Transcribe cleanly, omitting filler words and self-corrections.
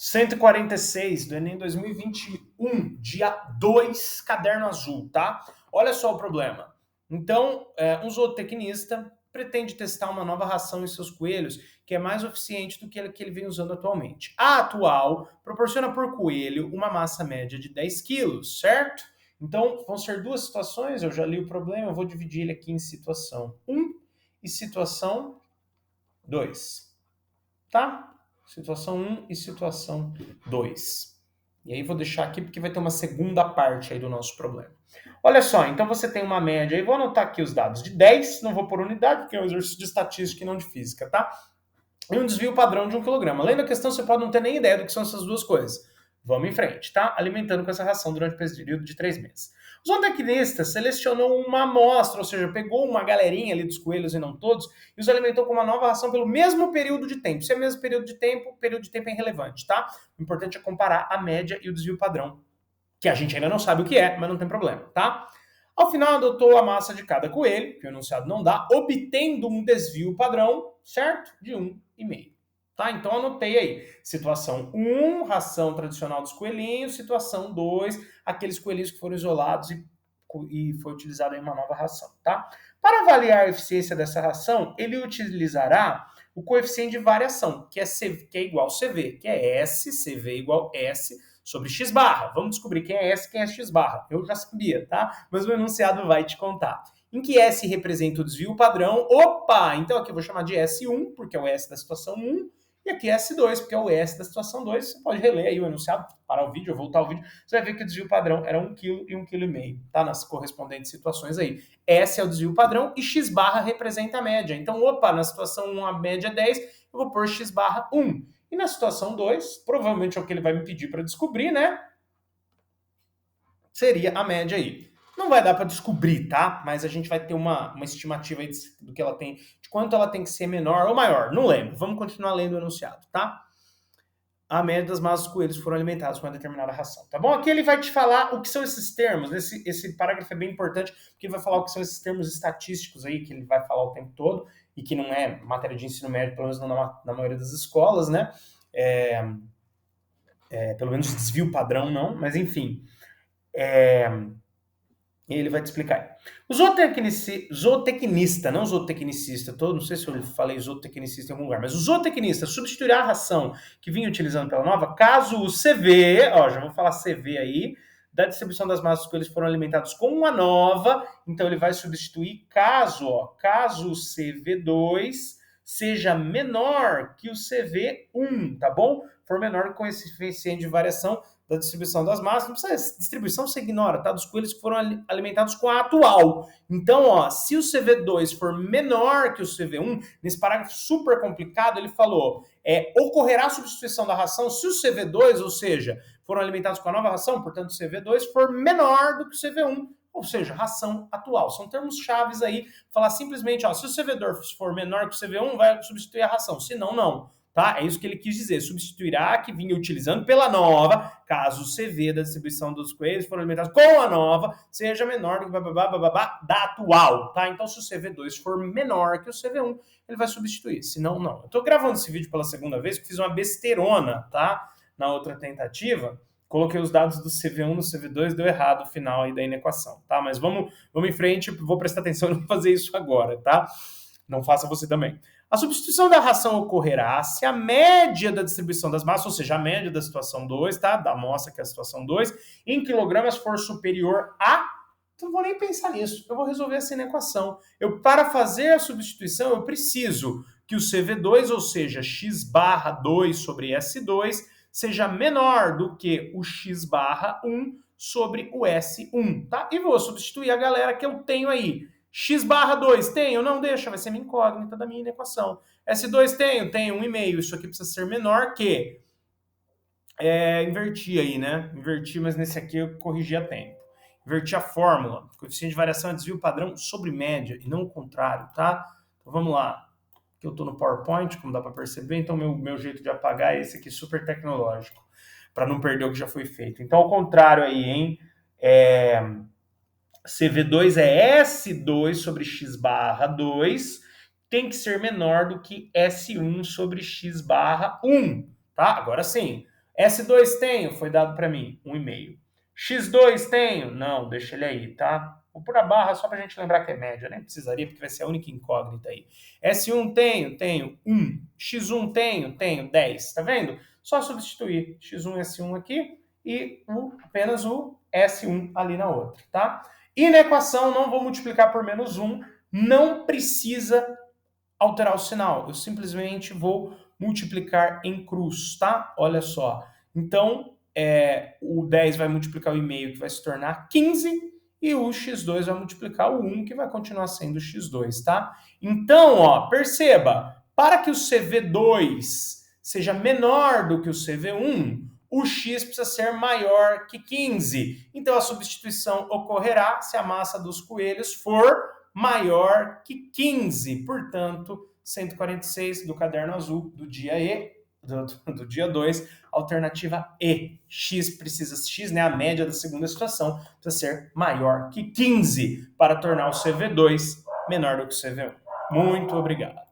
146 do Enem 2021, dia 2, caderno azul, tá? Olha só o problema. Então, um zootecnista pretende testar uma nova ração em seus coelhos que é mais eficiente do que ele vem usando atualmente. A atual proporciona por coelho uma massa média de 10 quilos, certo? Então, vão ser duas situações, eu já li o problema, eu vou dividir ele aqui em situação 1 e situação 2, tá? Situação 1 e situação 2. E aí vou deixar aqui porque vai ter uma segunda parte aí do nosso problema. Olha só, então você tem uma média aí, vou anotar aqui os dados de 10, não vou por unidade, porque é um exercício de estatística e não de física, tá? E um desvio padrão de 1 quilograma. Além da questão, você pode não ter nem ideia do que são essas duas coisas. Vamos em frente, tá? Alimentando com essa ração durante o período de 3 meses. O zootecnista selecionou uma amostra, ou seja, pegou uma galerinha ali dos coelhos e não todos, e os alimentou com uma nova ração pelo mesmo período de tempo. Se é o mesmo período de tempo, o período de tempo é irrelevante, tá? O importante é comparar a média e o desvio padrão, que a gente ainda não sabe o que é, mas não tem problema, tá? Ao final, adotou a massa de cada coelho, que o enunciado não dá, obtendo um desvio padrão, certo? De 1,5. Tá? Então, anotei aí. Situação 1, ração tradicional dos coelhinhos. Situação 2, aqueles coelhinhos que foram isolados e foi utilizada em uma nova ração, tá? Para avaliar a eficiência dessa ração, ele utilizará o coeficiente de variação, que é igual a CV, que é S, CV igual S, sobre x barra. Vamos descobrir quem é S e quem é x barra. Eu já sabia, tá? Mas o enunciado vai te contar. Em que S representa o desvio padrão. Opa! Então aqui eu vou chamar de S1, porque é o S da situação 1. E aqui é S2, porque é o S da situação 2. Você pode reler aí o enunciado, parar o vídeo, voltar o vídeo. Você vai ver que o desvio padrão era 1 kg e 1,5 kg, tá? Nas correspondentes situações aí. S é o desvio padrão e x barra representa a média. Então, opa, na situação 1 a média é 10, eu vou pôr x barra 1. E na situação 2, provavelmente é o que ele vai me pedir para descobrir, né? Seria a média aí. Não vai dar para descobrir, tá? Mas a gente vai ter uma estimativa aí do que ela tem, de quanto ela tem que ser menor ou maior. Não lembro. Vamos continuar lendo o enunciado, tá? A média das massas dos coelhos foram alimentados com uma determinada ração, tá bom? Aqui ele vai te falar o que são esses termos. Esse parágrafo é bem importante, porque ele vai falar o que são esses termos estatísticos aí, que ele vai falar o tempo todo, e que não é matéria de ensino médio, pelo menos não na maioria das escolas, né? Pelo menos desvio padrão não, mas enfim. Ele vai te explicar. O zootecnista, não zootecnicista, não sei se eu falei zootecnicista em algum lugar, mas o zootecnista substituirá a ração que vinha utilizando pela nova, caso o CV, ó, já vou falar CV aí, da distribuição das massas que eles foram alimentados com uma nova, então ele vai substituir caso o CV2 seja menor que o CV1, tá bom? For menor que o coeficiente de variação da distribuição das massas, não precisa, distribuição você ignora, tá? Dos coelhos que foram alimentados com a atual. Então, ó, se o CV2 for menor que o CV1, nesse parágrafo super complicado, ele falou, ocorrerá a substituição da ração se o CV2, ou seja, foram alimentados com a nova ração, portanto, o CV2 for menor do que o CV1, ou seja, ração atual. São termos chaves aí, falar simplesmente, ó, se o CV2 for menor que o CV1, vai substituir a ração, se não, não. Tá? É isso que ele quis dizer. Substituirá a que vinha utilizando pela nova, caso o CV da distribuição dos coelhos for alimentados com a nova, seja menor do que da atual. Tá? Então, se o CV2 for menor que o CV1, ele vai substituir. Se não, não. Eu tô gravando esse vídeo pela segunda vez, porque fiz uma besteirona, tá? Na outra tentativa. Coloquei os dados do CV1 no CV2, deu errado o final aí da inequação, tá? Mas vamos em frente, vou prestar atenção e não fazer isso agora, tá? Não faça você também. A substituição da ração ocorrerá se a média da distribuição das massas, ou seja, a média da situação 2, tá? Da amostra, que é a situação 2, em quilogramas for superior a... Então, não vou nem pensar nisso. Eu vou resolver essa inequação. Para fazer a substituição, eu preciso que o CV2, ou seja, x barra 2 sobre S2, seja menor do que o x barra 1 sobre o S1, tá? E vou substituir a galera que eu tenho aí. X barra 2 tenho? Não, deixa, vai ser minha incógnita da minha equação. S2 tenho? Tenho 1,5. Isso aqui precisa ser menor que... inverti aí, né? Inverti, mas nesse aqui eu corrigi a tempo. Inverti a fórmula. Coeficiente de variação é desvio padrão sobre média, e não o contrário, tá? Então vamos lá. Aqui eu estou no PowerPoint, como dá para perceber, então meu jeito de apagar é esse aqui, super tecnológico, para não perder o que já foi feito. Então, ao contrário aí, hein? CV2 é S2 sobre x barra 2, tem que ser menor do que S1 sobre x barra 1, tá? Agora sim, S2 tenho, foi dado para mim, 1,5. X2 tenho? Não, deixa ele aí, tá? Vou pôr a barra só para a gente lembrar que é média, nem precisaria, porque vai ser a única incógnita aí. S1 tenho 1. X1 tenho 10, tá vendo? Só substituir X1 e S1 aqui e apenas o S1 ali na outra, tá? E na equação, não vou multiplicar por menos 1, não precisa alterar o sinal, eu simplesmente vou multiplicar em cruz, tá? Olha só. Então, o 10 vai multiplicar o e-mail, que vai se tornar 15, e o x2 vai multiplicar o 1, que vai continuar sendo x2, tá? Então, ó, perceba, para que o CV2 seja menor do que o CV1, o x precisa ser maior que 15. Então, a substituição ocorrerá se a massa dos coelhos for maior que 15. Portanto, 146 do caderno azul do dia E, do dia 2, alternativa E. X, né, a média da segunda situação, precisa ser maior que 15 para tornar o CV2 menor do que o CV1. Muito obrigado.